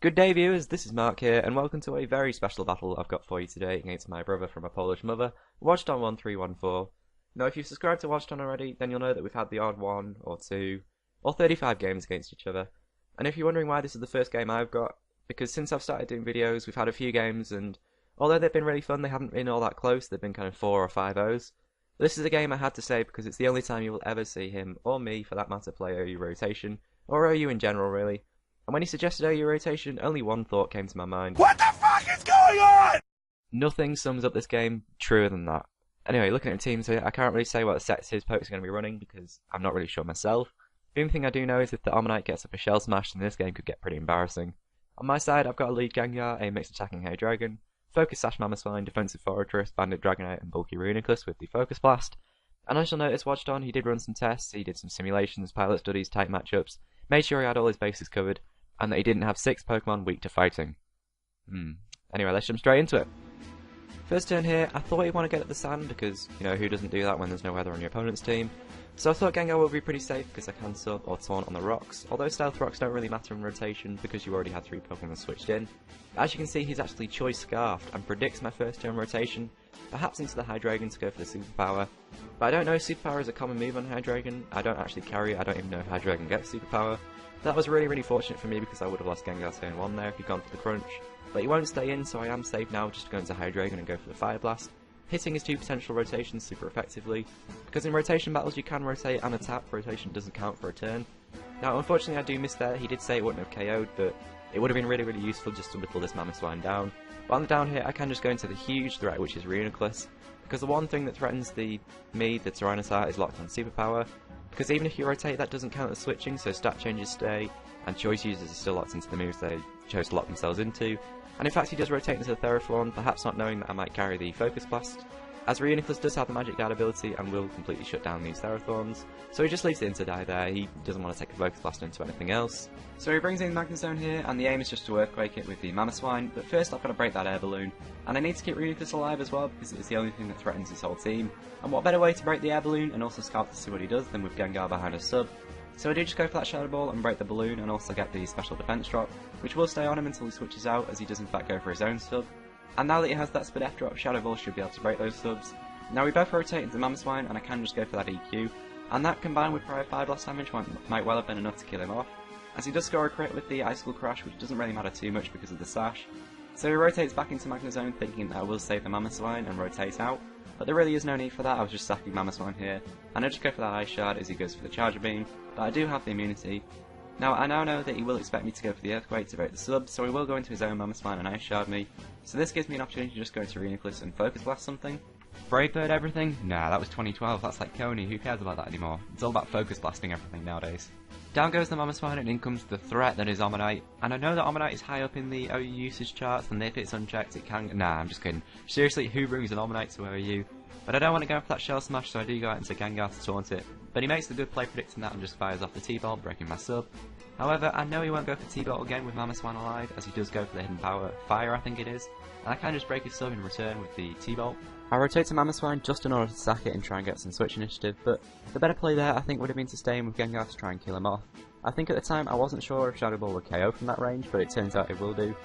Good day viewers, this is Mark here, and welcome to a very special battle I've got for you today against my brother from a Polish mother, WoJtOn1314. Now if you've subscribed to WoJtOn already, then you'll know that we've had the odd 1 or 2 or 35 games against each other. And if you're wondering why this is the first game I've got, because since I've started doing videos we've had a few games, and although they've been really fun, they haven't been all that close. They've been kind of 4 or 5-0s. This is a game I had to say because it's the only time you will ever see him, or me for that matter, play OU rotation, or OU in general really. And when he suggested OU rotation, only one thought came to my mind. What the fuck is going on?! Nothing sums up this game truer than that. Anyway, looking at the teams here, I can't really say what sets his pokes are going to be running because I'm not really sure myself. The only thing I do know is if the Ammonite gets up a shell smash, then this game could get pretty embarrassing. On my side, I've got a lead Gengar, a mixed attacking Hay Dragon, Focus Sash Mammothswine, Defensive Fortress, Bandit Dragonite, and Bulky Reuniclus with the Focus Blast. And as you'll notice, WoJtOn, he did run some tests, he did some simulations, pilot studies, type matchups, made sure he had all his bases covered, and that he didn't have 6 Pokemon weak to fighting. Anyway, let's jump straight into it. First turn here, I thought he'd want to get at the sand because, you know, who doesn't do that when there's no weather on your opponent's team? So I thought Gengar would be pretty safe because I can sub or taunt on the rocks, although stealth rocks don't really matter in rotation because you already had 3 Pokemon switched in. As you can see, he's actually Choice Scarfed and predicts my first turn rotation, perhaps into the Hydreigon to go for the Superpower. But I don't know if Superpower is a common move on Hydreigon. I don't actually carry it, I don't even know if Hydreigon gets Superpower. That was really fortunate for me because I would have lost Gengar turn 1 there if he'd gone for the crunch. But he won't stay in, so I am safe now just to go into Hydreigon and go for the Fire Blast, hitting his 2 potential rotations super effectively, because in rotation battles you can rotate and attack, rotation doesn't count for a turn. Now unfortunately I do miss there, he did say it wouldn't have KO'd, but it would have been really useful just to whittle this Mammothswine down. But on the down here I can just go into the huge threat which is Reuniclus, because the one thing that threatens the Tyrannosaur is locked on Superpower, because even if you rotate that doesn't count as switching, so stat changes stay, and choice users are still locked into the moves they chose to lock themselves into. And in fact he does rotate into the Theraflawn, perhaps not knowing that I might carry the Focus Blast, as Reuniclus does have the Magic Guard ability and will completely shut down these Theraflawns, so he just leaves it into die there. He doesn't want to take a Focus Blast into anything else. So he brings in Magnezone here, and the aim is just to Earthquake it with the Mammothswine, but first I've got to break that Air Balloon, and I need to keep Reuniclus alive as well because it's the only thing that threatens his whole team. And what better way to break the Air Balloon and also scout to see what he does than with Gengar behind a sub. So I do just go for that Shadow Ball and break the balloon and also get the special defense drop, which will stay on him until he switches out, as he does in fact go for his own sub. And now that he has that Speed F drop, Shadow Ball should be able to break those subs. Now we both rotate into Mammothswine and I can just go for that EQ, and that combined with prior Fire Blast damage might well have been enough to kill him off, as he does score a crit with the Icicle Crash, which doesn't really matter too much because of the Sash. So he rotates back into Magnezone thinking that I will save the Mammothswine and rotate out, but there really is no need for that. I was just sacking Mammothswine here, and I just go for that Ice Shard as he goes for the Charger Beam, but I do have the immunity. Now I now know that he will expect me to go for the Earthquake to break the sub, so he will go into his own Mammothswine and Ice Shard me, so this gives me an opportunity to just go into Reuniclus and Focus Blast something. Brave Bird everything? Nah, that was 2012, that's like Coney, who cares about that anymore? It's all about Focus Blasting everything nowadays. Down goes the Mammothswine and in comes the threat that is Ammonite, and I know that Ammonite is high up in the OU usage charts, and if it's unchecked it can— nah, I'm just kidding. Seriously, who brings an Ammonite to OU? But I don't want to go for that Shell Smash, so I do go out into Gengar to taunt it, but he makes the good play predicting that and just fires off the T-Bolt, breaking my sub. However, I know he won't go for T-Bolt again with Mammothswine alive, as he does go for the Hidden Power Fire I think it is, and I can just break his sub in return with the T-Bolt. I rotate to Mammothswine just in order to sack it and try and get some switch initiative, but the better play there I think would have been to stay in with Gengar to try and kill him off. I think at the time I wasn't sure if Shadow Ball would KO from that range, but it turns out it will do.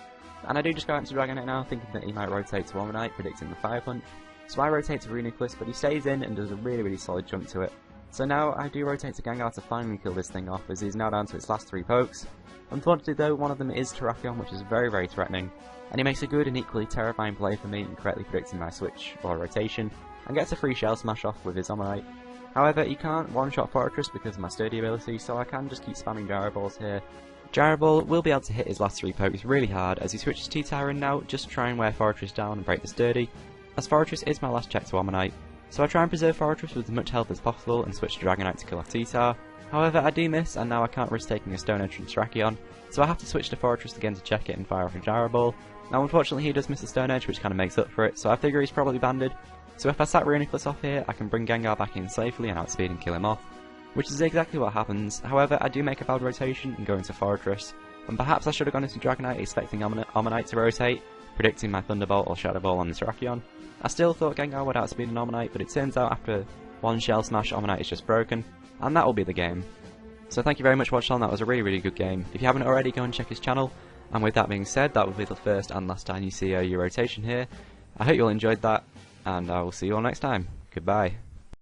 And I do just go out into Dragonite now, thinking that he might rotate to Ammonite, predicting the Fire Punch. So I rotate to Reuniclus, but he stays in and does a really solid jump to it. So now I do rotate to Gengar to finally kill this thing off, as he's now down to its last 3 pokes. Unfortunately though, one of them is Terrakion, which is very threatening, and he makes a good and equally terrifying play for me in correctly predicting my switch or rotation, and gets a free Shell Smash off with his Ammonite. However, he can't one-shot Fortress because of my sturdy ability, so I can just keep spamming Gyro Balls here. Gyro Ball will be able to hit his last 3 pokes really hard as he switches T-Tyron now, just to try and wear Fortress down and break the sturdy, as Fortress is my last check to Ammonite. So I try and preserve Fortress with as much health as possible and switch to Dragonite to kill off T-Tar. However, I do miss, and now I can't risk taking a Stone Edge from Terrakion, so I have to switch to Fortress again to check it and fire off a Gyro Ball. Now unfortunately he does miss a Stone Edge, which kind of makes up for it, so I figure he's probably banded. So if I sack Reuniclus off here, I can bring Gengar back in safely and outspeed and kill him off, which is exactly what happens. However, I do make a bad rotation and go into Fortress, and perhaps I should have gone into Dragonite expecting Ammonite to rotate, predicting my Thunderbolt or Shadow Ball on the Terrakion. I still thought Gengar would outspeed an Ammonite, but it turns out after one Shell Smash, Ammonite is just broken, and that will be the game. So thank you very much for watching, that was a really good game. If you haven't already, go and check his channel, And with that being said, that will be the first and last time you see your rotation here. I hope you all enjoyed that, and I will see you all next time. Goodbye.